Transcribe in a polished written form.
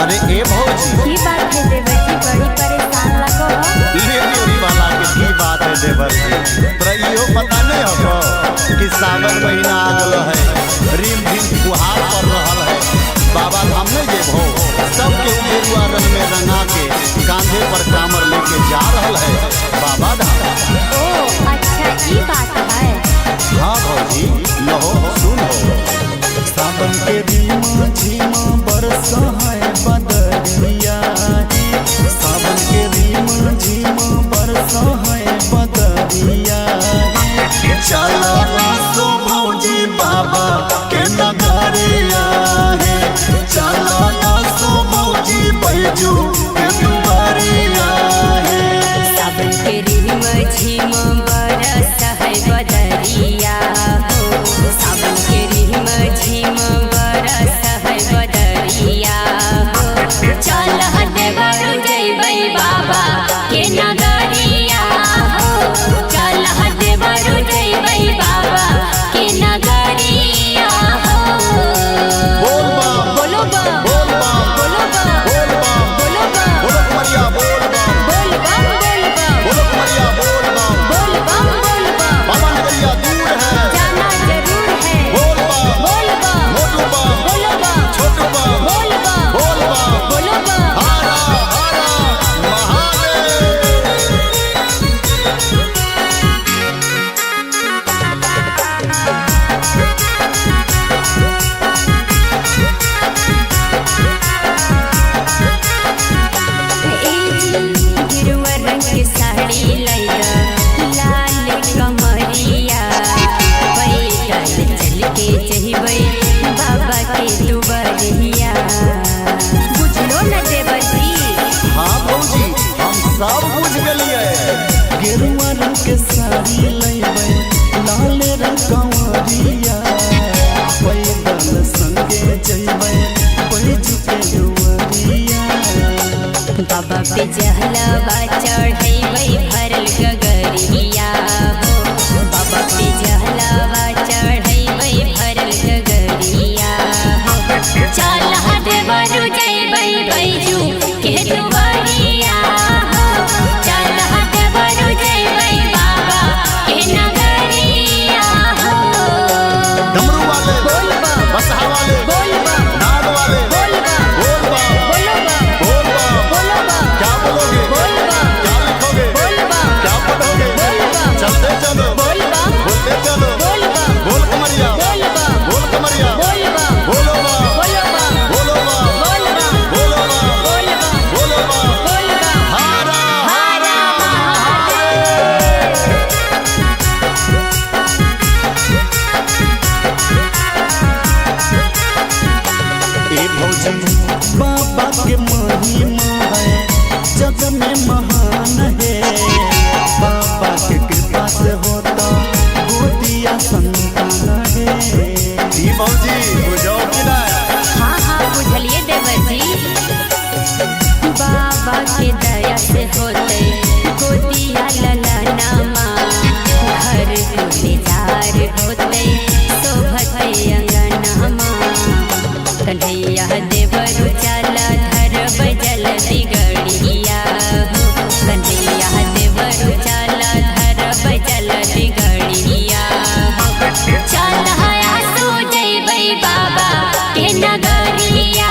अरे ए भौजी की बात है देवर जी, बड़ी परेशान लगो हो। ये मेरी वाला की बात है देवर जी। तोरा इहो पता नहीं हो कि सावन महीना आ गल है, रिम झिम फुहार पड़ रहल है। बाबा धाम में जे भो सबके गेरुआ रंग में रंगा के कांधे पर कामर लेके जा रहल है बाबा धाम। ओ अच्छा ई बात है। हाँ भौजी लहो सुनो, सावन के रीमा झीमा बरसा है बदरिया, सावन के रीमा झीमा बरसा है बदरिया। चलो सो भौजी बाबा के नगरिया है, चलो सो भौजी बैजू के दुआरिया है। सावन के रीमा झीमा बरसा है बदरिया हो, सावन के रीमा झीमा बरसा है बदरिया हो। चल देवर जइबै बाबा के नगरिया हो, चल देवर जइबै बाबा के नगरिया हो। बोल बम बोलो बम, बोल बम बोलो बम, बोल बम बोलो बम, बोलो कुमरिया बोल बम बोल बम, बोल बम, बोलो कुमरिया बोल बम। बोल बम, बोल बम। बाबा नगरिया दूर है, जाना जरूर है। बोल बम बोल बम, मोटू बम बोलो बम, छोटू बम बोल बम, बोल बम। बोलो बम। हारा हारा महादेव। गिरुआ रंग के साड़ी लैला, लाल कमरिया, पैदल चल के जइबै बाबा के दुआरिया। बुझलो न देवर जी। हाँ भौजी हम सब बुझ गलिए। गेरुआ रंग के साड़ी लैबै, लाल रंग कंवरिया, पैदल संगे जइबै बैजू के दुआरिया। बाबा पे जहलवा चढ़ैबै भरल गगरिया हो, बाबा पे जहलवा चढ़ैबै भरल गगरिया हो। चल देवर जइबै बैजू के दुआरिया हो, चल देवर जइबै बाबा के नगरिया हो। डमरू वाले बोल बम, बसहा वाले बोल बम, नाद वाले बोल बम, बोल बम बोलो बम, बोल बम। बोलो बम, क्या बोलोगे बोल बम, क्या लिखोगे बोल बम, क्या पढ़ोगे? बोल बम, चलते चलो बोल बम, बोलते चलो बोल बम, बोल कमरिया बोल बम, बोल कमरिया बोल बम, बोलो बम बोलो बम, बोलो बम बोल बम, बोलो बम बोल बम, बोलो बम। बोल बम। हारा हारा महादेव। ए भौजी बाबा के महिमा है जग में महान है, बाबा के कृपा से होता गोदिया संतान है। ई भौजी बुझो कि ना? हाँ हाँ बुझलिए देवर जी। बाबा के दया से होते गोदिया ललनामा, घर गुलजार होते शोभते अंगनामा। कन्हैया देवर चल धरबै जल्दी गड़िया हो, कन्हैया देवर चल धरबै जल्दी गड़िया हो। चल सो जइबै बाबा के नगरिया